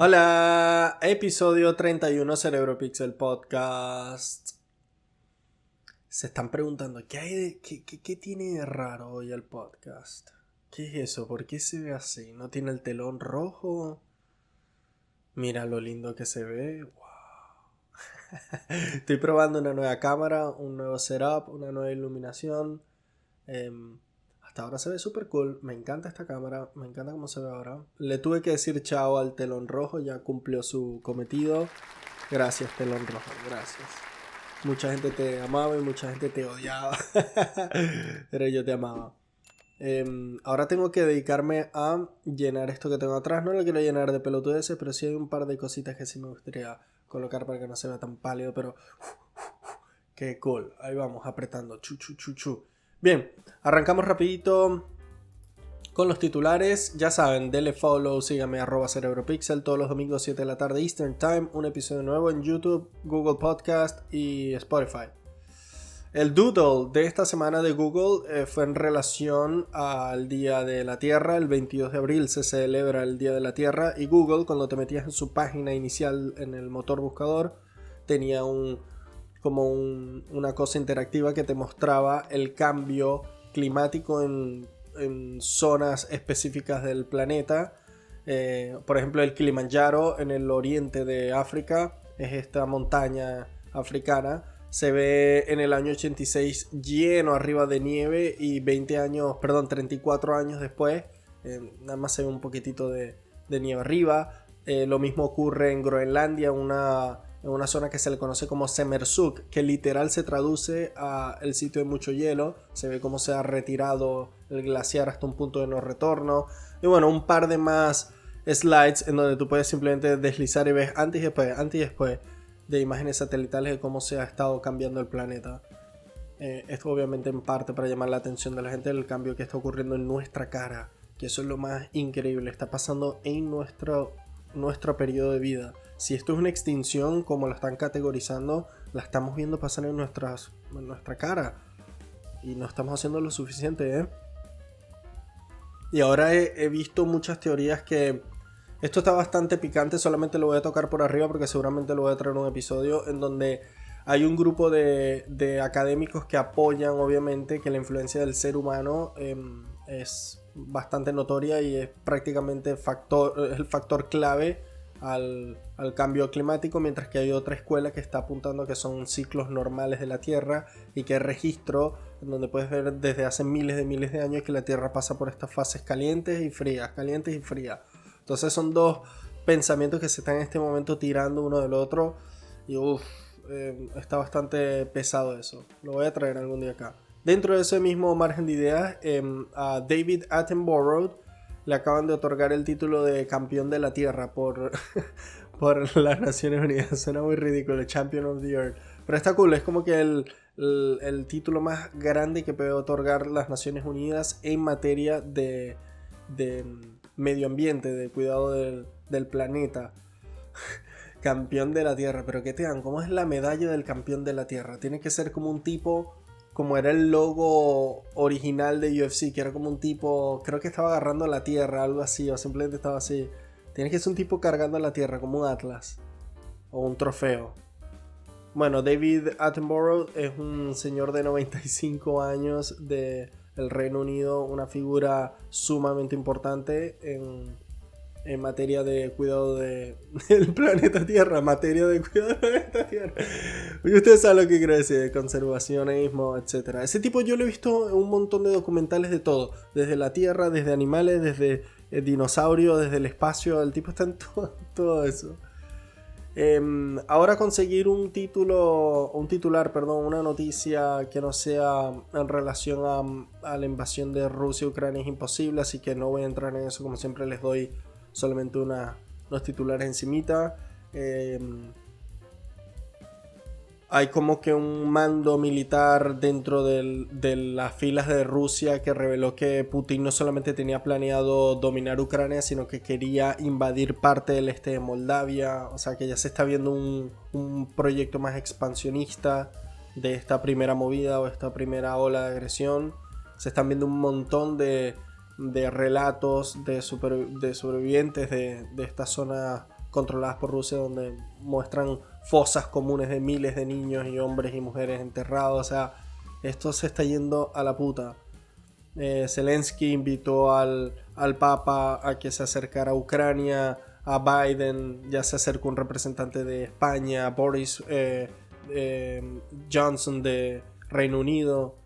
Hola, episodio 31 Cerebro Pixel Podcast. Se están preguntando, ¿qué tiene de raro hoy el podcast? ¿Qué es eso? ¿Por qué se ve así? ¿No tiene el telón rojo? Mira lo lindo que se ve. Wow. Estoy probando una nueva cámara, un nuevo setup, una nueva iluminación. Hasta ahora se ve súper cool. Me encanta esta cámara. Me encanta cómo se ve ahora. Le tuve que decir chao al telón rojo. Ya cumplió su cometido. Gracias, telón rojo. Gracias. Mucha gente te amaba y mucha gente te odiaba. Pero yo te amaba. Ahora tengo que dedicarme a llenar esto que tengo atrás. No lo quiero llenar de pelotudeces, pero sí hay un par de cositas que sí me gustaría colocar para que no se vea tan pálido. Pero qué cool. Ahí vamos, apretando. Chu, chu, chu, chu. Bien, arrancamos rapidito con los titulares. Ya saben, denle follow, síganme @cerebropixel todos los domingos 7 de la tarde Eastern Time. Un episodio nuevo en YouTube, Google Podcast y Spotify. El doodle de esta semana de Google fue en relación al Día de la Tierra. El 22 de abril se celebra el Día de la Tierra y Google, cuando te metías en su página inicial en el motor buscador, tenía una cosa interactiva que te mostraba el cambio climático en zonas específicas del planeta. Por ejemplo, el Kilimanjaro en el oriente de África es esta montaña africana. Se ve en el año 86 lleno arriba de nieve y 34 años después nada más se ve un poquitito de nieve arriba. Lo mismo ocurre en Groenlandia, en una zona que se le conoce como Semersuk, que literal se traduce a el sitio de mucho hielo. Se ve cómo se ha retirado el glaciar hasta un punto de no retorno. Y bueno, un par de más slides en donde tú puedes simplemente deslizar y ves antes y después de imágenes satelitales de cómo se ha estado cambiando el planeta. Esto obviamente en parte para llamar la atención de la gente del cambio que está ocurriendo en nuestra cara, que eso es lo más increíble, está pasando en nuestro periodo de vida. Si esto es una extinción como la están categorizando, la estamos viendo pasar en nuestra cara y no estamos haciendo lo suficiente, Y ahora he visto muchas teorías que esto está bastante picante, solamente lo voy a tocar por arriba porque seguramente lo voy a traer un episodio en donde hay un grupo de académicos que apoyan obviamente que la influencia del ser humano es bastante notoria y es prácticamente el factor clave al cambio climático, mientras que hay otra escuela que está apuntando que son ciclos normales de la Tierra y que hay registro en donde puedes ver desde hace miles de años que la Tierra pasa por estas fases calientes y frías. Entonces son dos pensamientos que se están en este momento tirando uno del otro y está bastante pesado eso. Lo voy a traer algún día acá. Dentro de ese mismo margen de ideas, a David Attenborough le acaban de otorgar el título de campeón de la Tierra por las Naciones Unidas. Suena muy ridículo, Champion of the Earth. Pero está cool, es como que el título más grande que puede otorgar las Naciones Unidas en materia de medio ambiente, de cuidado del planeta. Campeón de la Tierra, pero ¿qué te dan? ¿Cómo es la medalla del campeón de la Tierra? Tiene que ser como un tipo, como era el logo original de UFC, que era como un tipo, creo que estaba agarrando la Tierra, algo así, o simplemente estaba así. Tiene que ser un tipo cargando la Tierra, como un atlas o un trofeo. Bueno, David Attenborough es un señor de 95 años del Reino Unido, una figura sumamente importante en materia de cuidado del planeta Tierra, Y ustedes saben lo que quiero decir, conservacionismo, etc. Ese tipo yo lo he visto en un montón de documentales de todo, desde la Tierra, desde animales, desde dinosaurios, desde el espacio, el tipo está en todo eso. Ahora conseguir una noticia que no sea en relación a la invasión de Rusia y Ucrania es imposible, así que no voy a entrar en eso. Como siempre les doy solamente unos titulares encimita. Hay como que un mando militar dentro de las filas de Rusia que reveló que Putin no solamente tenía planeado dominar Ucrania, sino que quería invadir parte del este de Moldavia. O sea que ya se está viendo un proyecto más expansionista de esta primera movida o esta primera ola de agresión. Se están viendo un montón de relatos de sobrevivientes de esta zona controladas por Rusia, donde muestran fosas comunes de miles de niños y hombres y mujeres enterrados. O sea, esto se está yendo a la puta. Zelensky invitó al Papa a que se acercara a Ucrania. A Biden ya se acercó un representante de España. Boris Johnson de Reino Unido.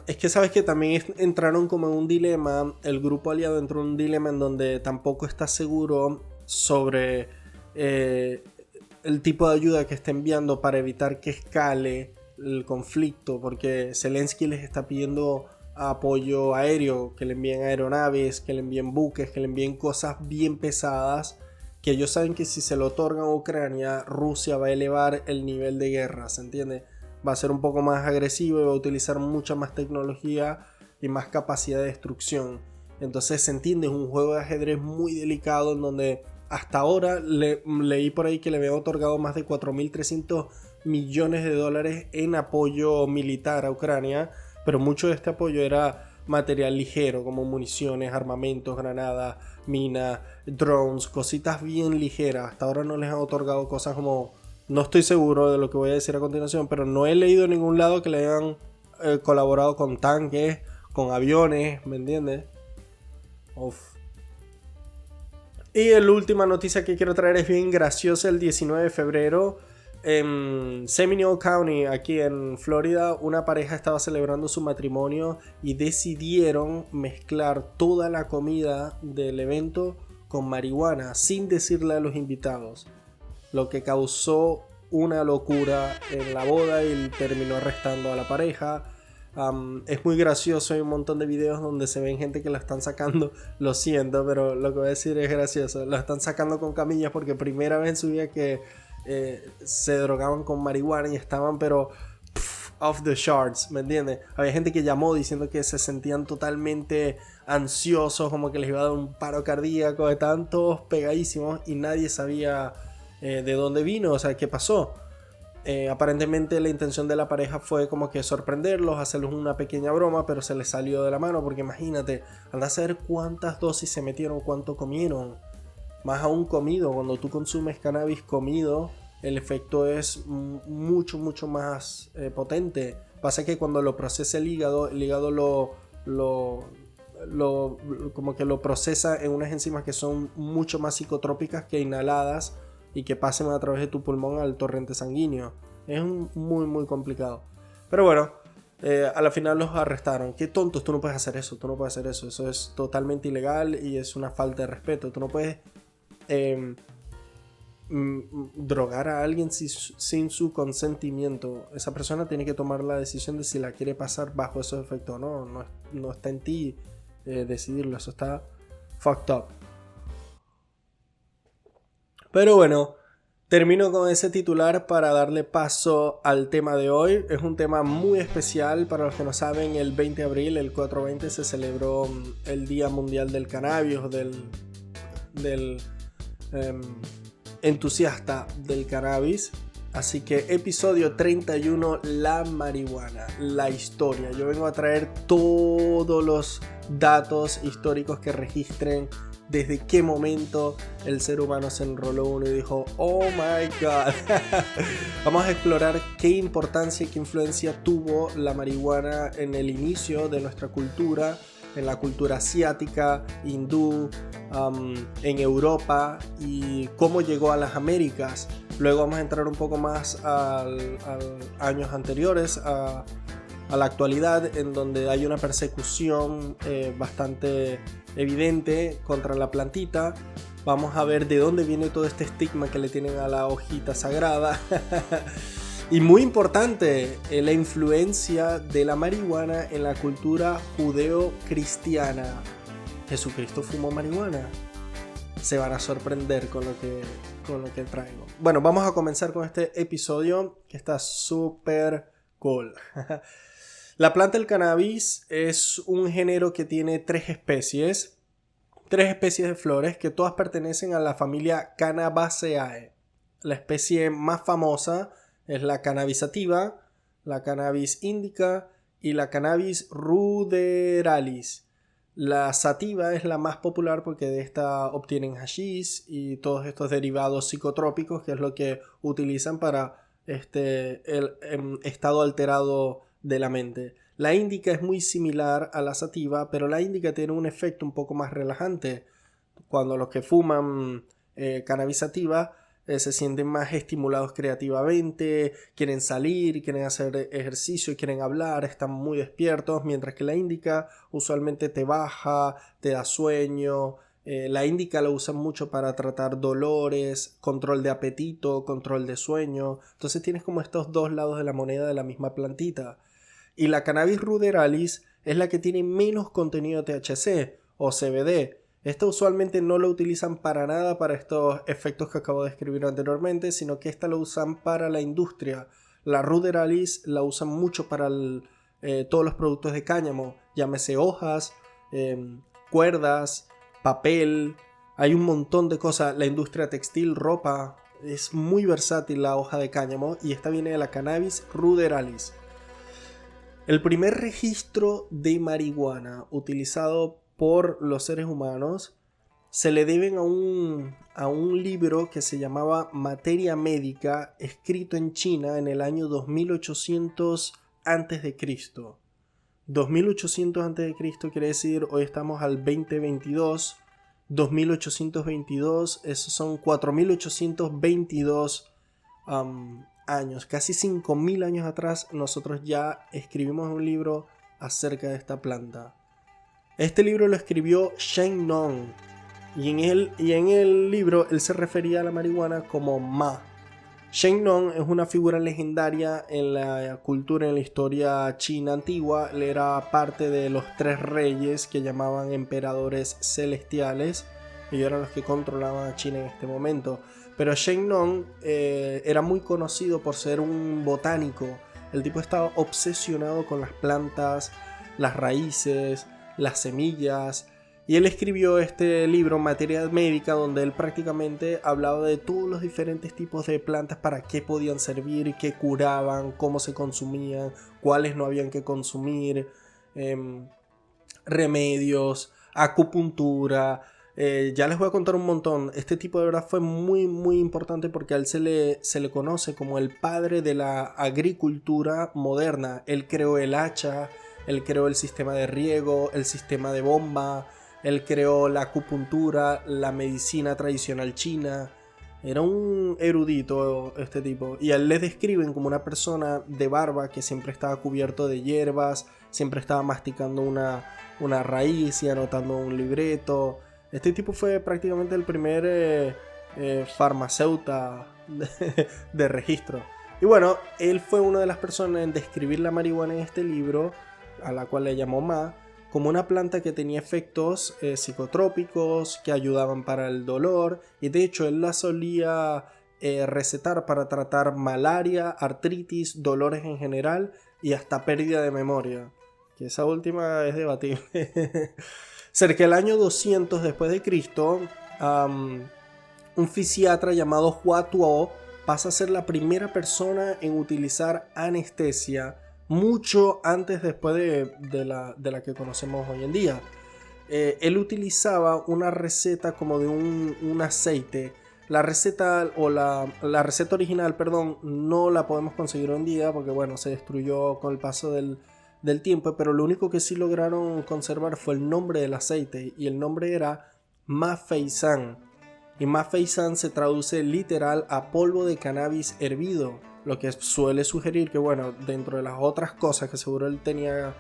Es que sabes que también entraron como en un dilema. El grupo aliado entró en un dilema en donde tampoco está seguro sobre el tipo de ayuda que está enviando para evitar que escale el conflicto, porque Zelensky les está pidiendo apoyo aéreo, que le envíen aeronaves, que le envíen buques, que le envíen cosas bien pesadas, que ellos saben que si se lo otorgan a Ucrania, Rusia va a elevar el nivel de guerra, ¿se entiende? Va a ser un poco más agresivo y va a utilizar mucha más tecnología y más capacidad de destrucción. Entonces se entiende, es un juego de ajedrez muy delicado en donde hasta ahora leí por ahí que le habían otorgado más de 4.300 millones de dólares en apoyo militar a Ucrania, pero mucho de este apoyo era material ligero como municiones, armamentos, granadas, minas, drones, cositas bien ligeras. Hasta ahora no les han otorgado cosas como, no estoy seguro de lo que voy a decir a continuación, pero no he leído en ningún lado que le hayan colaborado con tanques, con aviones, ¿me entiendes? Uf. Y la última noticia que quiero traer es bien graciosa. El 19 de febrero en Seminole County, aquí en Florida, una pareja estaba celebrando su matrimonio y decidieron mezclar toda la comida del evento con marihuana sin decirle a los invitados, lo que causó una locura en la boda y terminó arrestando a la pareja. Es muy gracioso, hay un montón de videos donde se ven gente que la están sacando, lo siento, pero lo que voy a decir es gracioso, la están sacando con camillas porque primera vez en su vida que se drogaban con marihuana y estaban pero off the charts, ¿me entiendes? Había gente que llamó diciendo que se sentían totalmente ansiosos, como que les iba a dar un paro cardíaco, estaban todos pegadísimos y nadie sabía de dónde vino, o sea, qué pasó. Aparentemente la intención de la pareja fue como que sorprenderlos, hacerles una pequeña broma, pero se les salió de la mano porque imagínate, anda a saber cuántas dosis se metieron, cuánto comieron. Más aún comido, cuando tú consumes cannabis comido, el efecto es mucho más potente. Pasa que cuando lo procesa el hígado como que lo procesa en unas enzimas que son mucho más psicotrópicas que inhaladas y que pasen a través de tu pulmón al torrente sanguíneo. Es muy complicado. Pero bueno, a la final los arrestaron. Qué tontos, tú no puedes hacer eso, eso es totalmente ilegal y es una falta de respeto. Tú no puedes drogar a alguien sin su consentimiento. Esa persona tiene que tomar la decisión de si la quiere pasar bajo esos efectos o no. No está en ti decidirlo, eso está fucked up. Pero bueno, termino con ese titular para darle paso al tema de hoy. Es un tema muy especial. Para los que no saben, el 20 de abril, el 420, se celebró el Día Mundial del Cannabis o del entusiasta del cannabis. Así que episodio 31, la marihuana, la historia. Yo vengo a traer todos los datos históricos que registren desde qué momento el ser humano se enroló uno y dijo, oh my god. Vamos a explorar qué importancia y qué influencia tuvo la marihuana en el inicio de nuestra cultura, en la cultura asiática, hindú, en Europa, y cómo llegó a las Américas. Luego vamos a entrar un poco más a años anteriores, a la actualidad, en donde hay una persecución bastante evidente contra la plantita. Vamos a ver de dónde viene todo este estigma que le tienen a la hojita sagrada. Y muy importante, la influencia de la marihuana en la cultura judeo-cristiana. ¿Jesucristo fumó marihuana? Se van a sorprender con lo que traigo. Bueno, vamos a comenzar con este episodio que está súper cool. La planta del cannabis es un género que tiene tres especies de flores que todas pertenecen a la familia Cannabaceae. La especie más famosa es la Cannabis sativa, la Cannabis indica y la Cannabis ruderalis. La sativa es la más popular porque de esta obtienen hashish y todos estos derivados psicotrópicos, que es lo que utilizan para el estado alterado de la mente. La índica es muy similar a la sativa, pero la índica tiene un efecto un poco más relajante. Cuando los que fuman cannabis sativa se sienten más estimulados creativamente, quieren salir, quieren hacer ejercicio, quieren hablar, están muy despiertos, mientras que la índica usualmente te baja, te da sueño. La índica la usan mucho para tratar dolores, control de apetito, control de sueño. Entonces tienes como estos dos lados de la moneda de la misma plantita. Y la cannabis ruderalis es la que tiene menos contenido de THC o CBD. Esta usualmente no lo utilizan para nada para estos efectos que acabo de describir anteriormente, sino que esta lo usan para la industria. La ruderalis la usan mucho para todos los productos de cáñamo, llámese hojas, cuerdas, papel. Hay un montón de cosas. La industria textil, ropa. Es muy versátil la hoja de cáñamo y esta viene de la cannabis ruderalis. El primer registro de marihuana utilizado por los seres humanos se le deben a un libro que se llamaba Materia Médica, escrito en China en el año 2800 a.C. 2800 a.C. quiere decir, hoy estamos al 2022, 2822, esos son 4822 años, casi 5000 años atrás nosotros ya escribimos un libro acerca de esta planta. Este libro lo escribió Shen Nong y en el libro él se refería a la marihuana como Ma. Shen Nong es una figura legendaria en la cultura, en la historia china antigua. Él era parte de los 3 reyes que llamaban emperadores celestiales. Ellos eran los que controlaban a China en este momento. Pero Shen Nong era muy conocido por ser un botánico. El tipo estaba obsesionado con las plantas, las raíces, las semillas. Y él escribió este libro, Materia Médica, donde él prácticamente hablaba de todos los diferentes tipos de plantas, para qué podían servir, qué curaban, cómo se consumían, cuáles no habían que consumir, remedios, acupuntura. Ya les voy a contar un montón. Este tipo de verdad fue muy muy importante porque a él se le conoce como el padre de la agricultura moderna. Él creó el hacha, él creó el sistema de riego, el sistema de bomba, él creó la acupuntura, la medicina tradicional china. Era un erudito este tipo. Y a él le describen como una persona de barba que siempre estaba cubierto de hierbas, siempre estaba masticando una raíz y anotando un libreto. Este tipo fue prácticamente el primer farmacéutico de registro. Y bueno, él fue una de las personas en describir la marihuana en este libro, a la cual le llamó Ma, como una planta que tenía efectos psicotrópicos, que ayudaban para el dolor. Y de hecho él la solía recetar para tratar malaria, artritis, dolores en general y hasta pérdida de memoria. Que esa última es debatible. Cerca del año 200 después de Cristo, un fisiatra llamado Hua Tuo pasa a ser la primera persona en utilizar anestesia mucho antes después de la que conocemos hoy en día. Él utilizaba una receta como de un aceite. La receta original, no la podemos conseguir hoy en día porque bueno, se destruyó con el paso del tiempo, pero lo único que sí lograron conservar fue el nombre del aceite, y el nombre era Ma Fei San, y Ma Fei San se traduce literal a polvo de cannabis hervido, lo que suele sugerir que bueno, dentro de las otras cosas que seguro él tenía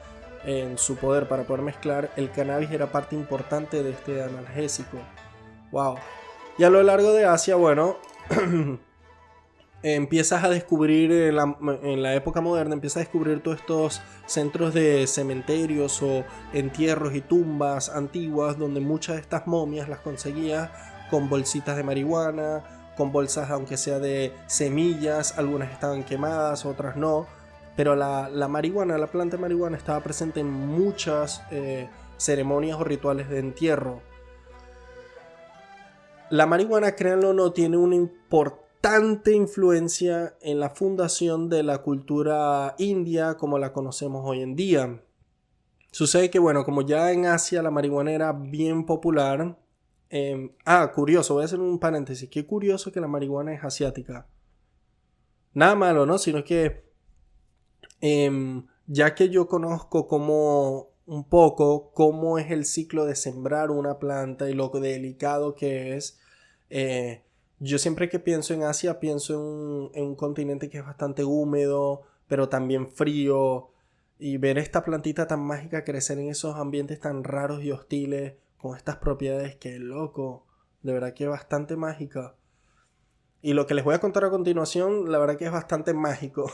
en su poder para poder mezclar, el cannabis era parte importante de este analgésico. Wow. Y a lo largo de Asia, bueno, empiezas a descubrir en la época moderna, empiezas a descubrir todos estos centros de cementerios o entierros y tumbas antiguas donde muchas de estas momias las conseguías con bolsitas de marihuana, con bolsas aunque sea de semillas. Algunas estaban quemadas, otras no, pero la marihuana, la planta de marihuana estaba presente en muchas ceremonias o rituales de entierro. La marihuana, créanlo o no, tiene una importante influencia en la fundación de la cultura india como la conocemos hoy en día. Sucede que, bueno, como ya en Asia la marihuana era bien popular. Curioso, voy a hacer un paréntesis. Qué curioso que la marihuana es asiática. Nada malo, ¿no? Sino que ya que yo conozco un poco cómo es el ciclo de sembrar una planta y lo delicado que es, yo siempre que pienso en Asia pienso en un continente que es bastante húmedo, pero también frío, y ver esta plantita tan mágica crecer en esos ambientes tan raros y hostiles, con estas propiedades, que loco, de verdad que es bastante mágica. Y lo que les voy a contar a continuación, la verdad que es bastante mágico,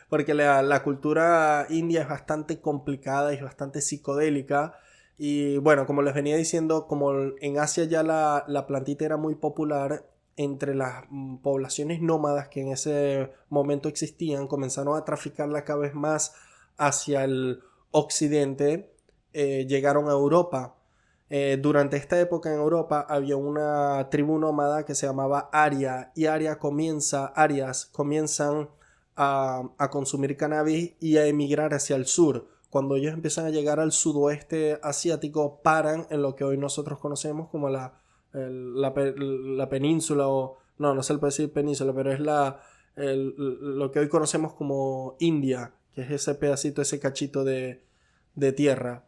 porque la cultura india es bastante complicada y es bastante psicodélica. Y bueno, como les venía diciendo, como en Asia ya la plantita era muy popular, entre las poblaciones nómadas que en ese momento existían, comenzaron a traficarla cada vez más hacia el occidente, llegaron a Europa. Durante esta época en Europa había una tribu nómada que se llamaba Aria, y Arias comienzan a consumir cannabis y a emigrar hacia el sur. Cuando ellos empiezan a llegar al sudoeste asiático, paran en lo que hoy nosotros conocemos como la península, o no se le puede decir península, pero es lo que hoy conocemos como India, que es ese pedacito, ese cachito de tierra.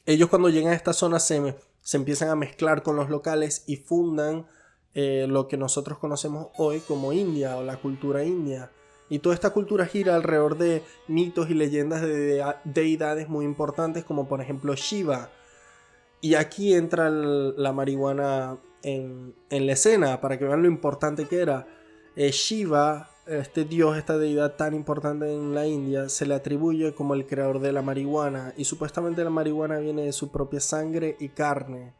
Ellos cuando llegan a esta zona se empiezan a mezclar con los locales y fundan lo que nosotros conocemos hoy como India, o la cultura india. Y toda esta cultura gira alrededor de mitos y leyendas de deidades muy importantes, como por ejemplo Shiva. Y aquí entra la marihuana en la escena, para que vean lo importante que era. Shiva, este dios, esta deidad tan importante en la India, se le atribuye como el creador de la marihuana, y supuestamente la marihuana viene de su propia sangre y carne.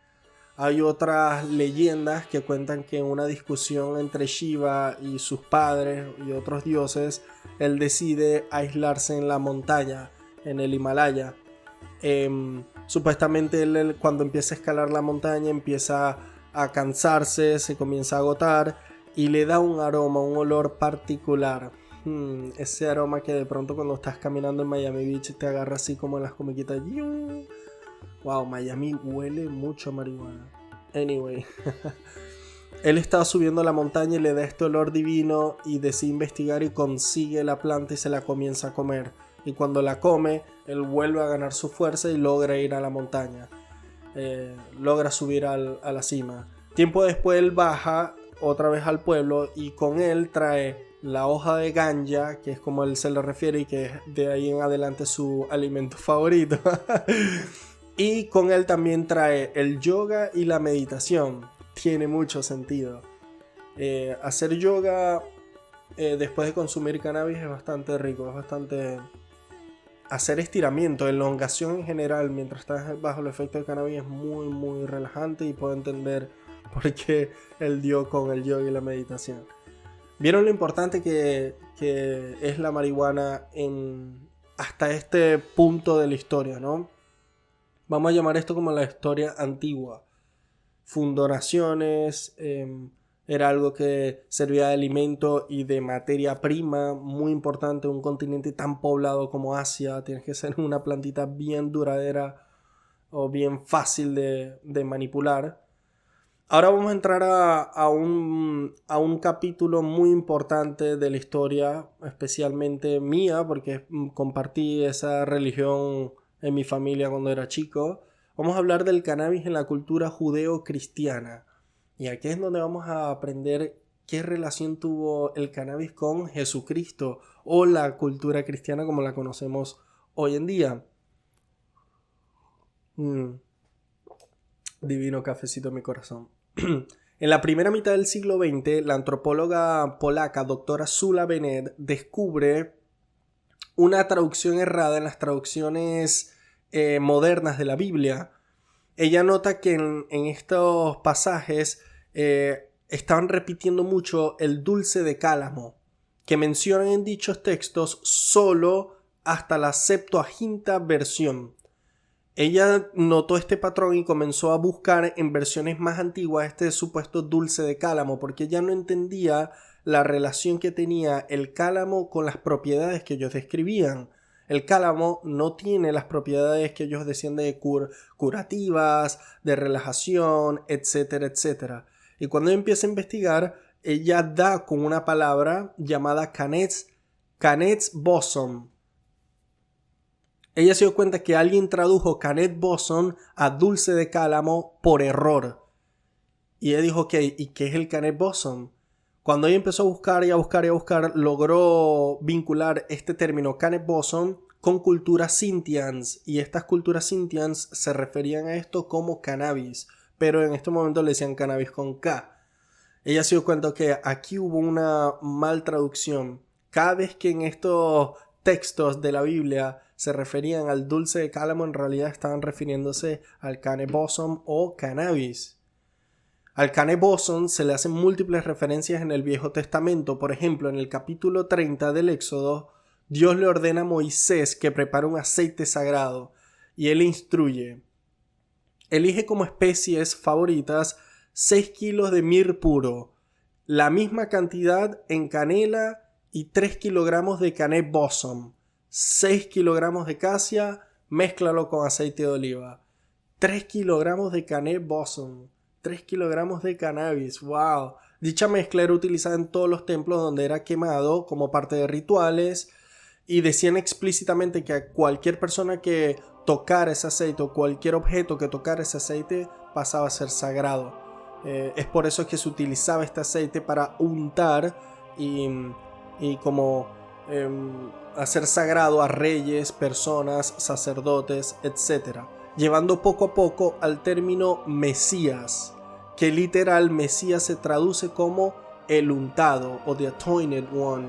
Hay otras leyendas que cuentan que en una discusión entre Shiva y sus padres y otros dioses, él decide aislarse en la montaña, en el Himalaya. Supuestamente él, cuando empieza a escalar la montaña, empieza a cansarse, se comienza a agotar, y le da un aroma, un olor particular. Ese aroma que de pronto cuando estás caminando en Miami Beach te agarra así como en las comiquitas. Wow, Miami huele mucho a marihuana. Anyway. Él estaba subiendo la montaña y le da este olor divino, y decide investigar y consigue la planta y se la comienza a comer. Y cuando la come, él vuelve a ganar su fuerza y logra ir a la montaña. Logra subir a la cima. Tiempo después él baja otra vez al pueblo, y con él trae la hoja de ganja, que es como él se le refiere, y que es de ahí en adelante su alimento favorito. Y con él también trae el yoga y la meditación. Tiene mucho sentido. Hacer yoga después de consumir cannabis es bastante rico, es bastante... Hacer estiramiento, elongación en general mientras estás bajo el efecto del cannabis es muy muy relajante, y puedo entender por qué él dio con el yoga y la meditación. ¿Vieron lo importante que es la marihuana hasta este punto de la historia, no? Vamos a llamar esto como la historia antigua. Fundonaciones, era algo que servía de alimento y de materia prima muy importante. Un continente tan poblado como Asia, tienes que ser una plantita bien duradera o bien fácil de manipular. Ahora vamos a entrar a un capítulo muy importante de la historia, especialmente mía, porque compartí esa religión en mi familia cuando era chico. Vamos a hablar del cannabis en la cultura judeo-cristiana. Y aquí es donde vamos a aprender qué relación tuvo el cannabis con Jesucristo, o la cultura cristiana como la conocemos hoy en día. Divino cafecito en mi corazón. En la primera mitad del siglo XX, la antropóloga polaca doctora Zula Bennett descubre una traducción errada en las traducciones modernas de la Biblia. Ella nota que en estos pasajes estaban repitiendo mucho el dulce de cálamo, que mencionan en dichos textos solo hasta la Septuaginta versión. Ella notó este patrón y comenzó a buscar en versiones más antiguas este supuesto dulce de cálamo, porque ella no entendía la relación que tenía el cálamo con las propiedades que ellos describían. El cálamo no tiene las propiedades que ellos decían de curativas, de relajación, etcétera, etcétera. Y cuando ella empieza a investigar, ella da con una palabra llamada Canet's boson. Ella se dio cuenta que alguien tradujo Canet boson a dulce de cálamo por error. Y ella dijo, ok, ¿y qué es el Canet boson? Cuando ella empezó a buscar y a buscar y a buscar, logró vincular este término Canet boson con culturas sintians. Y estas culturas sintians se referían a esto como cannabis. Pero en este momento le decían cannabis con K. Ella se dio cuenta que aquí hubo una mal traducción. Cada vez que en estos textos de la Biblia se referían al dulce de cálamo, en realidad estaban refiriéndose al Canet boson o cannabis. Al Canet boson se le hacen múltiples referencias en el Viejo Testamento. Por ejemplo, en el capítulo 30 del Éxodo, Dios le ordena a Moisés que prepare un aceite sagrado y él le instruye. Elige como especies favoritas 6 kilos de mir puro, la misma cantidad en canela y 3 kilogramos de Canet boson, 6 kilogramos de casia, mézclalo con aceite de oliva, 3 kilogramos de Canet boson, 3 kilogramos de cannabis. ¡Wow! Dicha mezcla era utilizada en todos los templos donde era quemado como parte de rituales y decían explícitamente que a cualquier persona que tocara ese aceite o cualquier objeto que tocara ese aceite pasaba a ser sagrado. Es por eso que se utilizaba este aceite para untar y como hacer sagrado a reyes, personas, sacerdotes, etc. Llevando poco a poco al término Mesías, que literal Mesías se traduce como el untado o the anointed one.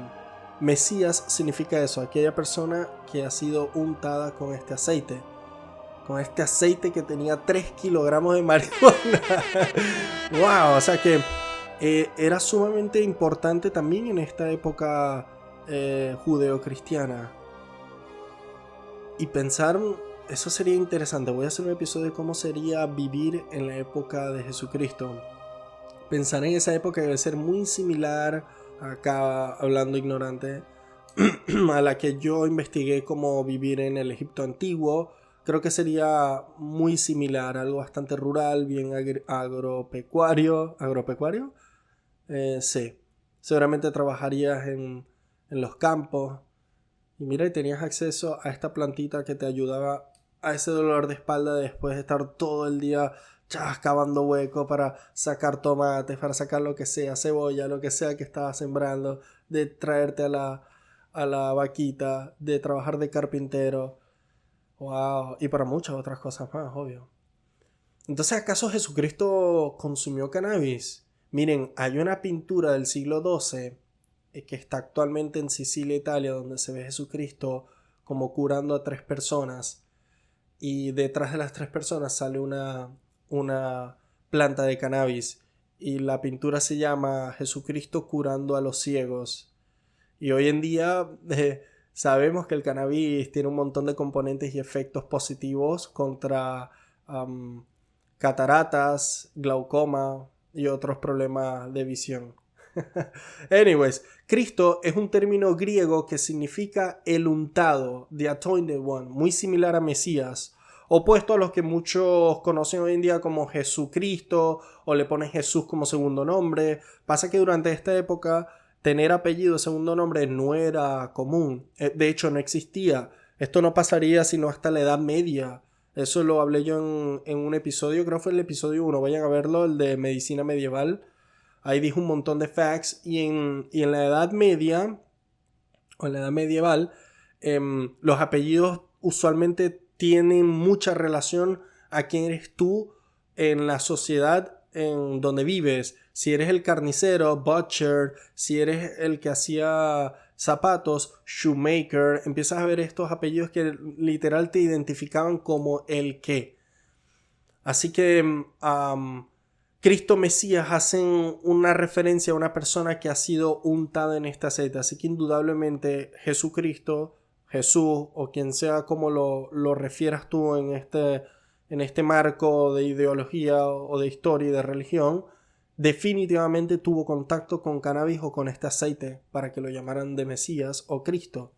Mesías significa eso, aquella persona que ha sido untada con este aceite. Con este aceite que tenía 3 kilogramos de marihuana. ¡Wow! O sea que era sumamente importante también en esta época judeocristiana. Y pensar, eso sería interesante. Voy a hacer un episodio de cómo sería vivir en la época de Jesucristo. Pensar en esa época debe ser muy similar, acá hablando ignorante, a la que yo investigué cómo vivir en el Egipto antiguo. Creo que sería muy similar, algo bastante rural, bien agropecuario. ¿Agropecuario? Sí. Seguramente trabajarías en los campos. Y mira, y tenías acceso a esta plantita que te ayudaba a ese dolor de espalda después de estar todo el día cavando hueco para sacar tomates, para sacar lo que sea, cebolla, lo que sea que estabas sembrando, de traerte a la vaquita, de trabajar de carpintero. Wow, y para muchas otras cosas más, obvio. Entonces, ¿acaso Jesucristo consumió cannabis? Miren, hay una pintura del siglo XII que está actualmente en Sicilia, Italia, donde se ve Jesucristo como curando a 3 personas. Y detrás de las 3 personas sale una planta de cannabis. Y la pintura se llama Jesucristo curando a los ciegos. Y hoy en día sabemos que el cannabis tiene un montón de componentes y efectos positivos contra cataratas, glaucoma y otros problemas de visión. Anyways, Cristo es un término griego que significa el untado, the anointed one, muy similar a Mesías, opuesto a los que muchos conocen hoy en día como Jesucristo o le ponen Jesús como segundo nombre. Pasa que durante esta época tener apellido segundo nombre no era común, de hecho no existía. Esto no pasaría sino hasta la Edad Media. Eso lo hablé yo en un episodio, creo que fue el episodio 1, vayan a verlo, el de medicina medieval. Ahí dijo un montón de facts y en la Edad Media o en la Edad Medieval los apellidos usualmente tienen mucha relación a quién eres tú en la sociedad en donde vives. Si eres el carnicero, butcher, si eres el que hacía zapatos, shoemaker, empiezas a ver estos apellidos que literal te identificaban como el qué. Así que Cristo Mesías hacen una referencia a una persona que ha sido untada en este aceite. Así que indudablemente Jesucristo, Jesús o quien sea como lo refieras tú en este marco de ideología o de historia y de religión, definitivamente tuvo contacto con cannabis o con este aceite para que lo llamaran de Mesías o Cristo.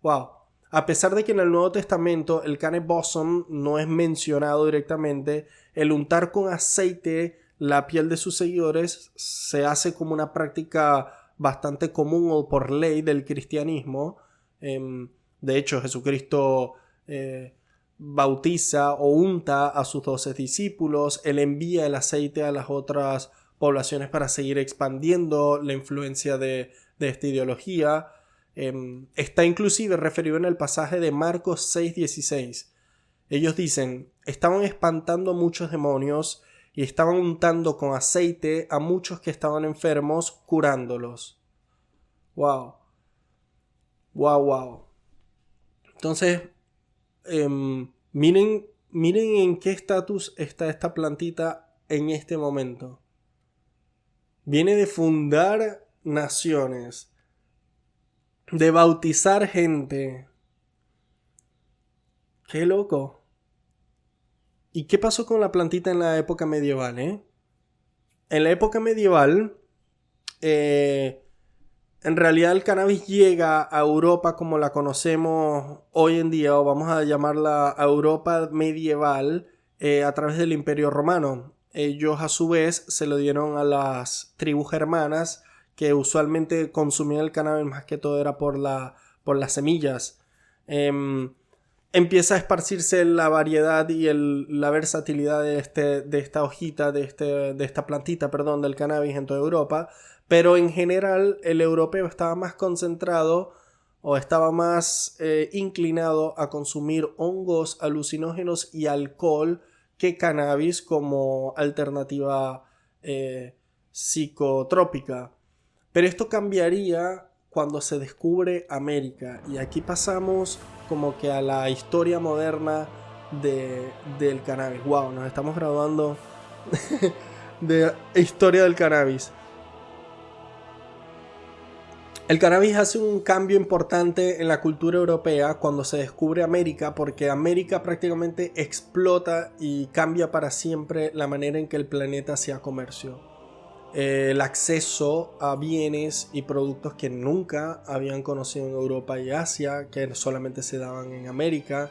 Wow. a pesar de que en el Nuevo Testamento el cane bosom no es mencionado directamente, el untar con aceite la piel de sus seguidores se hace como una práctica bastante común o por ley del cristianismo. De hecho, Jesucristo bautiza o unta a sus 12 discípulos. Él envía el aceite a las otras poblaciones para seguir expandiendo la influencia de esta ideología. Está inclusive referido en el pasaje de Marcos 6:16. Ellos dicen: estaban espantando muchos demonios y estaban untando con aceite a muchos que estaban enfermos, curándolos. Wow. Entonces, miren en qué estatus está esta plantita en este momento. Viene de fundar naciones, de bautizar gente. ¡Qué loco! ¿Y qué pasó con la plantita en la época medieval, En la época medieval, en realidad el cannabis llega a Europa como la conocemos hoy en día, o vamos a llamarla a Europa medieval, a través del Imperio Romano. Ellos a su vez se lo dieron a las tribus germanas, que usualmente consumían el cannabis más que todo era por las semillas. Empieza a esparcirse la variedad y la versatilidad de esta hojita, de esta plantita, del cannabis en toda Europa, pero en general el europeo estaba más concentrado o estaba más inclinado a consumir hongos alucinógenos y alcohol que cannabis como alternativa psicotrópica. Pero esto cambiaría cuando se descubre América, y aquí pasamos como que a la historia moderna del cannabis. Wow, nos estamos graduando de historia del cannabis. El cannabis hace un cambio importante en la cultura europea cuando se descubre América, porque América prácticamente explota y cambia para siempre la manera en que el planeta hacía comercio. El acceso a bienes y productos que nunca habían conocido en Europa y Asia, que solamente se daban en América.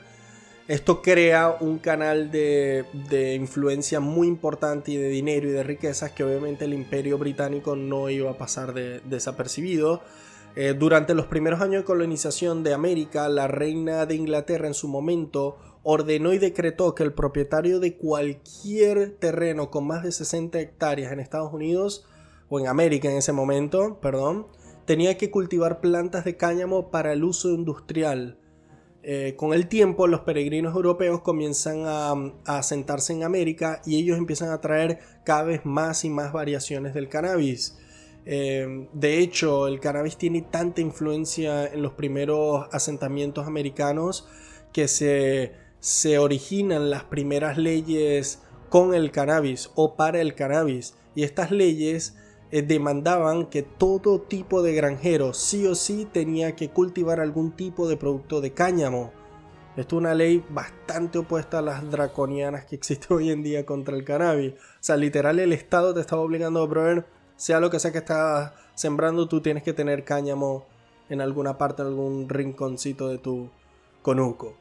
Esto crea un canal de influencia muy importante y de dinero y de riquezas que obviamente el Imperio Británico no iba a pasar desapercibido. Durante los primeros años de colonización de América, la reina de Inglaterra en su momento ordenó y decretó que el propietario de cualquier terreno con más de 60 hectáreas en Estados Unidos, o en América en ese momento, tenía que cultivar plantas de cáñamo para el uso industrial. Con el tiempo, los peregrinos europeos comienzan a asentarse en América y ellos empiezan a traer cada vez más y más variaciones del cannabis. De hecho, el cannabis tiene tanta influencia en los primeros asentamientos americanos que se originan las primeras leyes con el cannabis o para el cannabis, y estas leyes demandaban que todo tipo de granjero sí o sí tenía que cultivar algún tipo de producto de cáñamo. Esto es una ley bastante opuesta a las draconianas que existen hoy en día contra el cannabis. O sea, literal el Estado te estaba obligando, brother, sea lo que sea que estás sembrando, tú tienes que tener cáñamo en alguna parte, en algún rinconcito de tu conuco.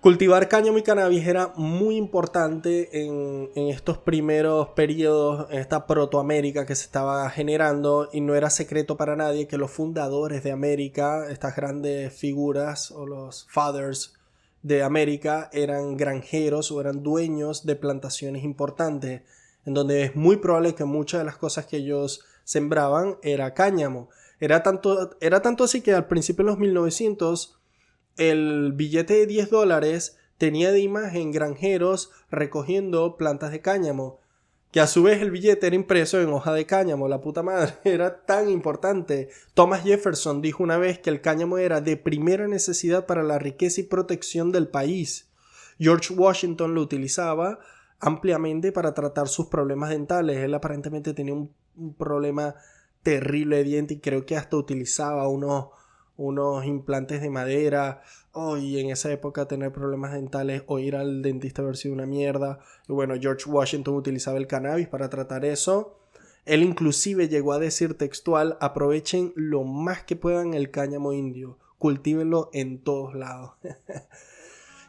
Cultivar cáñamo y cannabis era muy importante en estos primeros periodos, en esta protoamérica que se estaba generando, y no era secreto para nadie que los fundadores de América, estas grandes figuras o los fathers de América, eran granjeros o eran dueños de plantaciones importantes, en donde es muy probable que muchas de las cosas que ellos sembraban era cáñamo. Era tanto así que al principio de los 1900 el billete de $10 tenía de imagen granjeros recogiendo plantas de cáñamo, que a su vez el billete era impreso en hoja de cáñamo. La puta madre, era tan importante. Thomas Jefferson dijo una vez que el cáñamo era de primera necesidad para la riqueza y protección del país. George Washington lo utilizaba ampliamente para tratar sus problemas dentales. Él aparentemente tenía un problema terrible de diente y creo que hasta utilizaba unos implantes de madera. Y en esa época tener problemas dentales o ir al dentista haber sido una mierda. Y bueno, George Washington utilizaba el cannabis para tratar eso. Él inclusive llegó a decir textual: aprovechen lo más que puedan el cáñamo indio, cultívenlo en todos lados.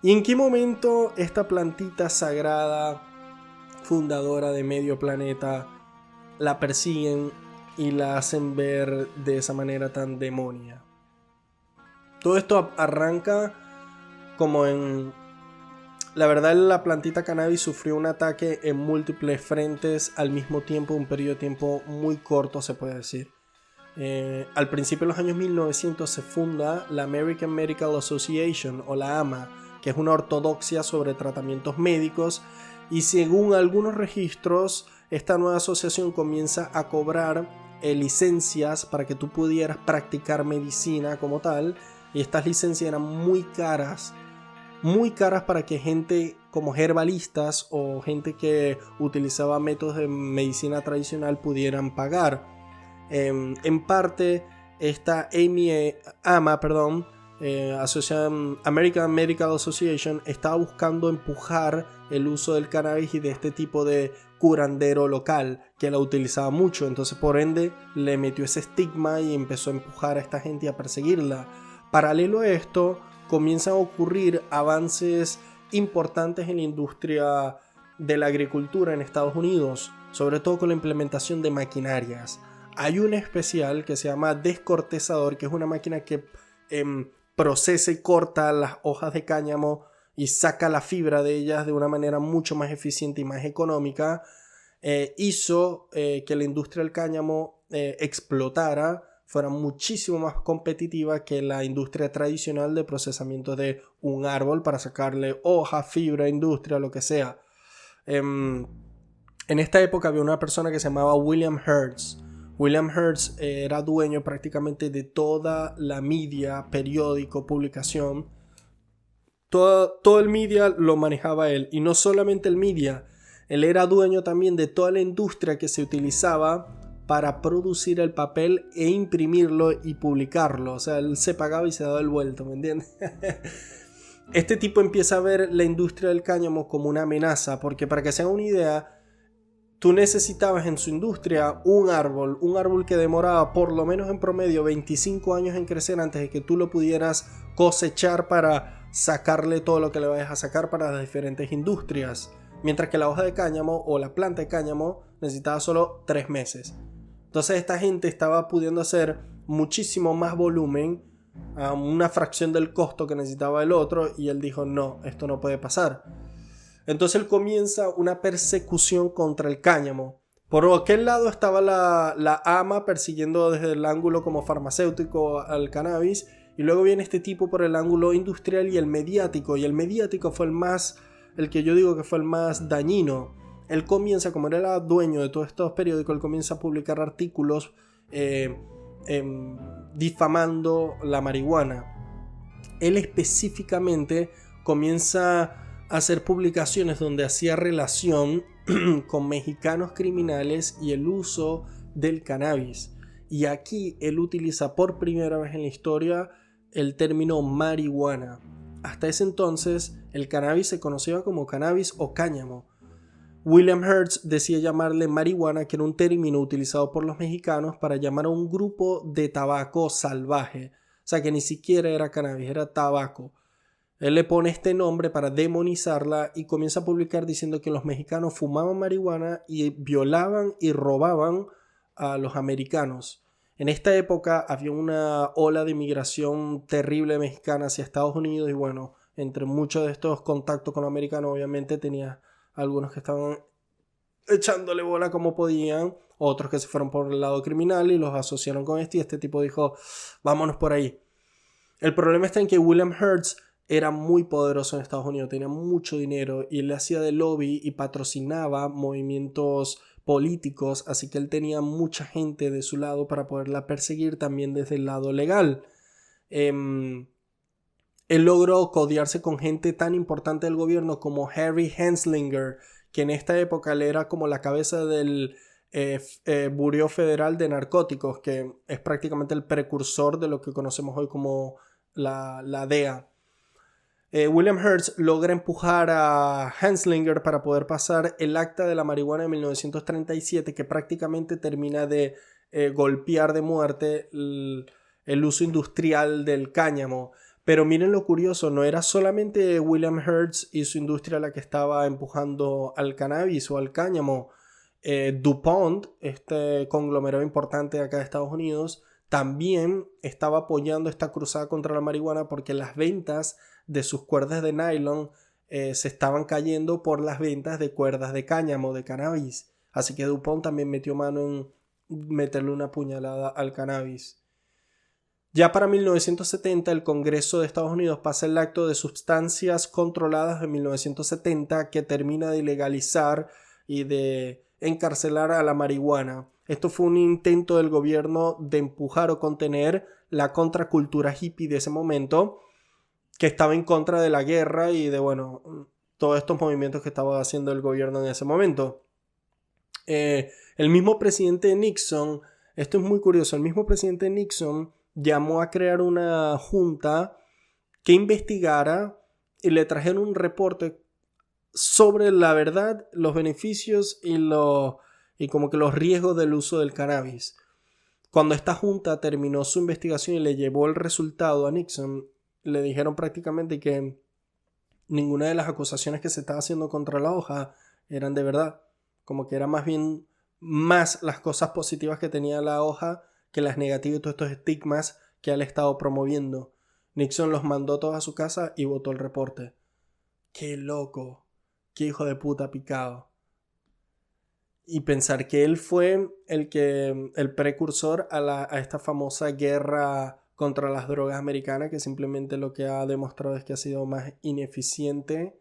¿Y en qué momento esta plantita sagrada, fundadora de medio planeta, la persiguen y la hacen ver de esa manera tan demonia? Todo esto arranca como en... La verdad, la plantita cannabis sufrió un ataque en múltiples frentes al mismo tiempo, un periodo de tiempo muy corto, se puede decir. Al principio de los años 1900 se funda la American Medical Association, o la AMA, que es una ortodoxia sobre tratamientos médicos, y según algunos registros, esta nueva asociación comienza a cobrar licencias para que tú pudieras practicar medicina como tal, y estas licencias eran muy caras para que gente como herbalistas o gente que utilizaba métodos de medicina tradicional pudieran pagar. En parte, esta American Medical Association estaba buscando empujar el uso del cannabis y de este tipo de curandero local que la utilizaba mucho. Entonces, por ende, le metió ese estigma y empezó a empujar a esta gente y a perseguirla. Paralelo a esto, comienzan a ocurrir avances importantes en la industria de la agricultura en Estados Unidos, sobre todo con la implementación de maquinarias. Hay una especial que se llama descortezador, que es una máquina que procesa y corta las hojas de cáñamo y saca la fibra de ellas de una manera mucho más eficiente y más económica. Hizo que la industria del cáñamo explotara, fuera muchísimo más competitiva que la industria tradicional de procesamiento de un árbol para sacarle hoja, fibra, industria, lo que sea. En esta época había una persona que se llamaba William Hearst. William Hearst era dueño prácticamente de toda la media, periódico, publicación. Todo el media lo manejaba él. Y no solamente el media, él era dueño también de toda la industria que se utilizaba para producir el papel e imprimirlo y publicarlo. O sea, él se pagaba y se daba el vuelto, ¿me entiendes? Este tipo empieza a ver la industria del cáñamo como una amenaza, porque para que se hagan una idea, tú necesitabas en su industria un árbol que demoraba por lo menos en promedio 25 años en crecer antes de que tú lo pudieras cosechar para sacarle todo lo que le vayas a sacar para las diferentes industrias. Mientras que la hoja de cáñamo o la planta de cáñamo necesitaba solo 3 meses. Entonces esta gente estaba pudiendo hacer muchísimo más volumen a una fracción del costo que necesitaba el otro, y él dijo no, esto no puede pasar. Entonces él comienza una persecución contra el cáñamo. Por aquel lado estaba la AMA persiguiendo desde el ángulo como farmacéutico al cannabis, y luego viene este tipo por el ángulo industrial y el mediático fue el que yo digo que fue el más dañino. Él comienza, como era dueño de todos estos periódicos, él comienza a publicar artículos difamando la marihuana. Él específicamente comienza a hacer publicaciones donde hacía relación con mexicanos criminales y el uso del cannabis. Y aquí él utiliza por primera vez en la historia el término marihuana. Hasta ese entonces el cannabis se conocía como cannabis o cáñamo. William Hearst decía llamarle marihuana, que era un término utilizado por los mexicanos para llamar a un grupo de tabaco salvaje. O sea que ni siquiera era cannabis, era tabaco. Él le pone este nombre para demonizarla y comienza a publicar diciendo que los mexicanos fumaban marihuana y violaban y robaban a los americanos. En esta época había una ola de inmigración terrible mexicana hacia Estados Unidos, y bueno, entre muchos de estos contactos con los americanos obviamente tenía algunos que estaban echándole bola como podían, otros que se fueron por el lado criminal y los asociaron con este, y este tipo dijo vámonos por ahí. El problema está en que William Hearst era muy poderoso en Estados Unidos, tenía mucho dinero y él le hacía de lobby y patrocinaba movimientos políticos, así que él tenía mucha gente de su lado para poderla perseguir también desde el lado legal. Él logró codearse con gente tan importante del gobierno como Harry Anslinger, que en esta época él era como la cabeza del Bureau Federal de Narcóticos, que es prácticamente el precursor de lo que conocemos hoy como la DEA. William Hearst logra empujar a Anslinger para poder pasar el acta de la marihuana de 1937, que prácticamente termina de golpear de muerte el uso industrial del cáñamo. Pero miren lo curioso, no era solamente William Hearst y su industria la que estaba empujando al cannabis o al cáñamo. DuPont, este conglomerado importante acá de Estados Unidos, también estaba apoyando esta cruzada contra la marihuana porque las ventas de sus cuerdas de nylon se estaban cayendo por las ventas de cuerdas de cáñamo, de cannabis. Así que DuPont también metió mano en meterle una puñalada al cannabis. Ya para 1970 el Congreso de Estados Unidos pasa el Acto de Sustancias Controladas de 1970 que termina de legalizar y de encarcelar a la marihuana. Esto fue un intento del gobierno de empujar o contener la contracultura hippie de ese momento, que estaba en contra de la guerra y de, bueno, todos estos movimientos que estaba haciendo el gobierno en ese momento. El mismo presidente Nixon, esto es muy curioso, el mismo presidente Nixon llamó a crear una junta que investigara y le trajeron un reporte sobre la verdad, los beneficios y como que los riesgos del uso del cannabis. Cuando esta junta terminó su investigación y le llevó el resultado a Nixon, le dijeron prácticamente que ninguna de las acusaciones que se estaba haciendo contra la hoja eran de verdad. Como que era más bien más las cosas positivas que tenía la hoja que las negativas y todos estos estigmas que él estado promoviendo. Nixon los mandó todos a su casa y votó el reporte. ¡Qué loco! ¡Qué hijo de puta picado! Y pensar que él fue el precursor a esta famosa guerra contra las drogas americanas, que simplemente lo que ha demostrado es que ha sido más ineficiente,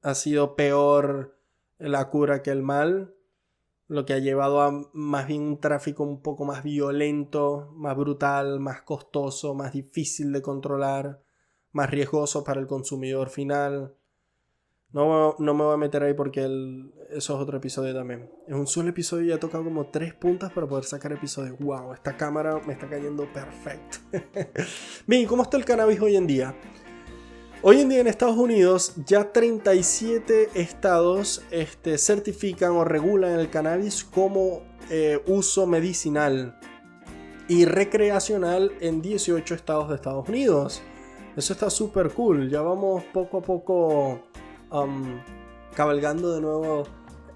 ha sido peor la cura que el mal, lo que ha llevado a más bien un tráfico un poco más violento, más brutal, más costoso, más difícil de controlar, más riesgoso para el consumidor final. No me voy a meter ahí porque eso es otro episodio también. Es un solo episodio y he tocado como 3 puntas para poder sacar episodios. ¡Wow! Esta cámara me está cayendo perfecto. Bien, ¿cómo está el cannabis hoy en día? Hoy en día en Estados Unidos ya 37 estados certifican o regulan el cannabis como uso medicinal y recreacional en 18 estados de Estados Unidos. Eso está súper cool. Ya vamos poco a poco cabalgando de nuevo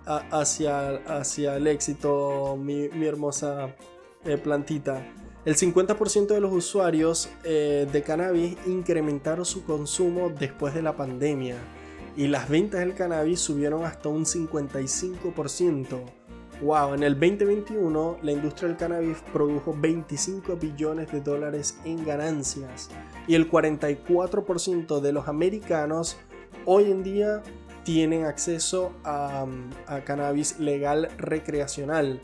hacia el éxito, mi hermosa plantita. El 50% de los usuarios de cannabis incrementaron su consumo después de la pandemia y las ventas del cannabis subieron hasta un 55%. Wow, en el 2021 la industria del cannabis produjo 25 billones de dólares en ganancias y el 44% de los americanos hoy en día tienen acceso a cannabis legal recreacional.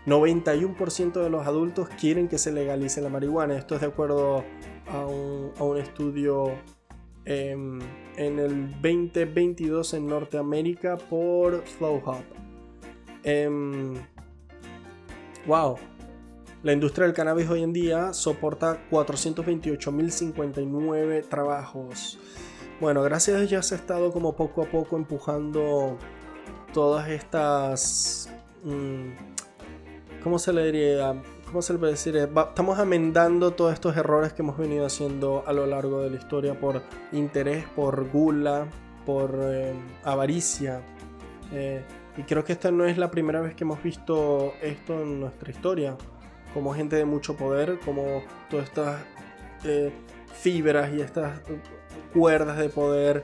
91% de los adultos quieren que se legalice la marihuana. Esto es de acuerdo a un estudio en el 2022 en Norteamérica por Flowhub. Wow. La industria del cannabis hoy en día soporta 428.059 trabajos. Bueno, gracias a Dios ya se ha estado como poco a poco empujando todas estas... ¿Cómo se le diría? ¿Cómo se le puede decir? Estamos amendando todos estos errores que hemos venido haciendo a lo largo de la historia por interés, por gula, por avaricia. Y creo que esta no es la primera vez que hemos visto esto en nuestra historia. Como gente de mucho poder, como todas estas fibras y estas cuerdas de poder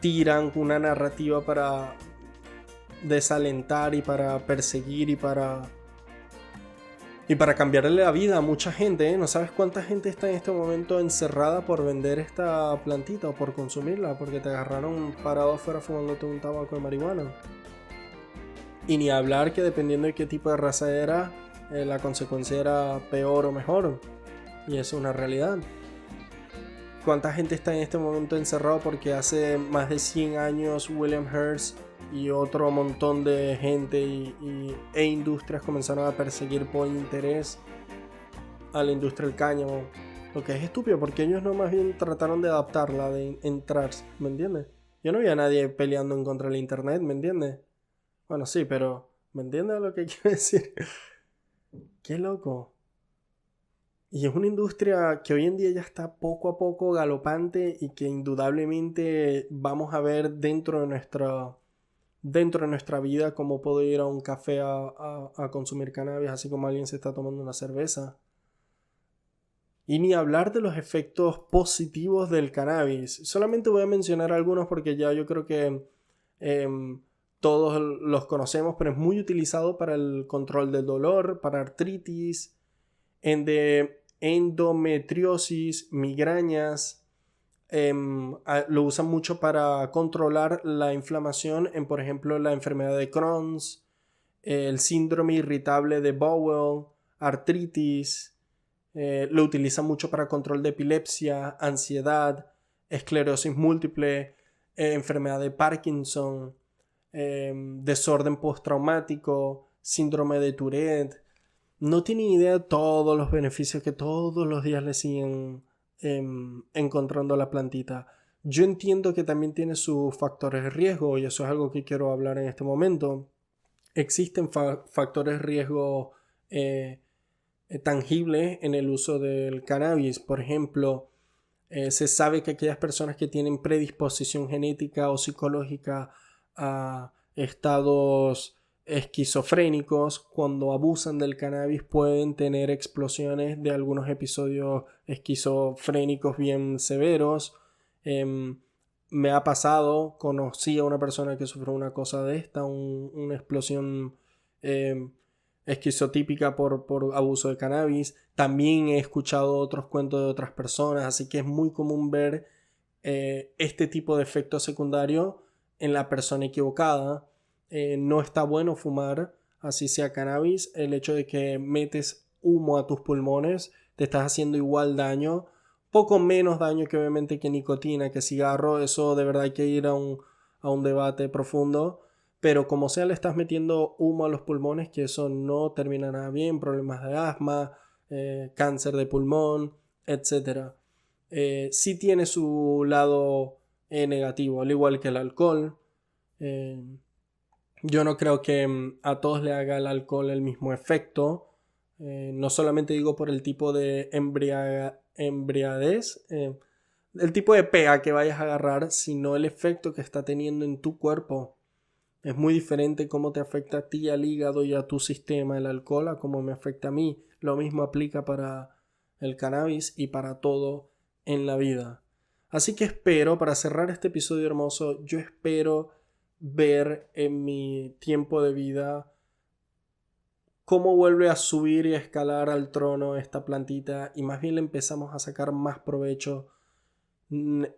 tiran una narrativa para desalentar y para perseguir y para cambiarle la vida a mucha gente. No sabes cuánta gente está en este momento encerrada por vender esta plantita o por consumirla porque te agarraron parado afuera fumándote un tabaco de marihuana. Y ni hablar que dependiendo de qué tipo de raza era, la consecuencia era peor o mejor. Y eso es una realidad. ¿Cuánta gente está en este momento encerrado porque hace más de 100 años William Hearst y otro montón de gente e industrias comenzaron a perseguir por interés a la industria del cáñamo? Lo que es estúpido porque ellos no más bien trataron de adaptarla, de entrar, ¿me entiendes? Yo no vi a nadie peleando en contra del internet, ¿me entiendes? Bueno, sí, pero ¿me entiendes lo que quiero decir? Qué loco. Y es una industria que hoy en día ya está poco a poco galopante y que indudablemente vamos a ver dentro de nuestra vida cómo puedo ir a un café a consumir cannabis, así como alguien se está tomando una cerveza. Y ni hablar de los efectos positivos del cannabis. Solamente voy a mencionar algunos porque ya yo creo que todos los conocemos, pero es muy utilizado para el control del dolor, para artritis, endometriosis, migrañas. Lo usan mucho para controlar la inflamación en, por ejemplo, la enfermedad de Crohn's, el síndrome irritable de Bowel, artritis. Lo utilizan mucho para control de epilepsia, ansiedad, esclerosis múltiple, enfermedad de Parkinson, desorden postraumático, síndrome de Tourette. No tienen idea de todos los beneficios que todos los días le siguen encontrando a la plantita. Yo entiendo que también tiene sus factores de riesgo y eso es algo que quiero hablar en este momento. Existen factores de riesgo tangibles en el uso del cannabis. Por ejemplo, se sabe que aquellas personas que tienen predisposición genética o psicológica a estados esquizofrénicos, cuando abusan del cannabis pueden tener explosiones de algunos episodios esquizofrénicos bien severos. Me ha pasado, conocí a una persona que sufrió una cosa de esta, una explosión esquizotípica por abuso de cannabis. También he escuchado otros cuentos de otras personas, así que es muy común ver este tipo de efecto secundario en la persona equivocada. No está bueno fumar, así sea cannabis. El hecho de que metes humo a tus pulmones, te estás haciendo igual daño, poco menos daño que obviamente que nicotina, que cigarro. Eso de verdad hay que ir a un debate profundo, pero como sea le estás metiendo humo a los pulmones, que eso no termina nada bien, problemas de asma, cáncer de pulmón, etc. Sí tiene su lado negativo, al igual que el alcohol. Yo no creo que a todos le haga el alcohol el mismo efecto. No solamente digo por el tipo de embriaguez, el tipo de pega que vayas a agarrar, sino el efecto que está teniendo en tu cuerpo. Es muy diferente cómo te afecta a ti, al hígado y a tu sistema el alcohol a cómo me afecta a mí. Lo mismo aplica para el cannabis y para todo en la vida. Así que espero, para cerrar este episodio hermoso, yo espero ver en mi tiempo de vida cómo vuelve a subir y a escalar al trono esta plantita y más bien le empezamos a sacar más provecho desde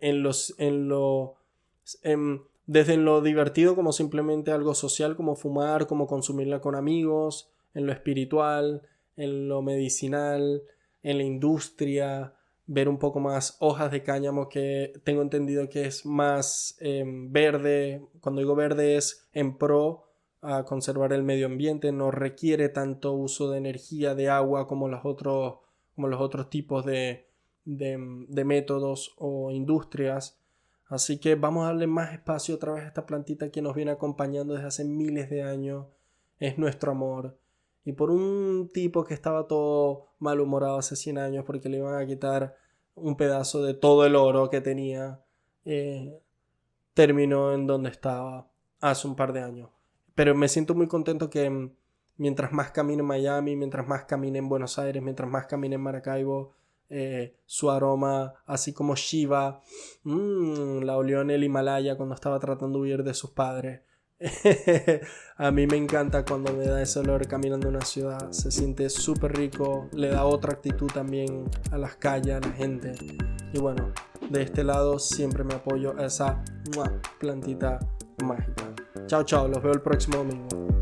lo divertido como simplemente algo social como fumar, como consumirla con amigos, en lo espiritual, en lo medicinal, en la industria, ver un poco más hojas de cáñamo, que tengo entendido que es más verde. Cuando digo verde es en pro a conservar el medio ambiente, no requiere tanto uso de energía, de agua como los otros tipos de métodos o industrias. Así que vamos a darle más espacio otra vez a esta plantita que nos viene acompañando desde hace miles de años. Es nuestro amor. Y por un tipo que estaba todo malhumorado hace 100 años porque le iban a quitar un pedazo de todo el oro que tenía, terminó en donde estaba hace un par de años. Pero me siento muy contento que mientras más camine en Miami, mientras más camine en Buenos Aires, mientras más camine en Maracaibo, su aroma, así como Shiva, la olió en el Himalaya cuando estaba tratando de huir de sus padres. A mí me encanta cuando me da ese olor caminando en una ciudad, se siente súper rico, le da otra actitud también a las calles, a la gente. Y bueno, de este lado siempre me apoyo a esa plantita mágica. Chao, chao, los veo el próximo domingo.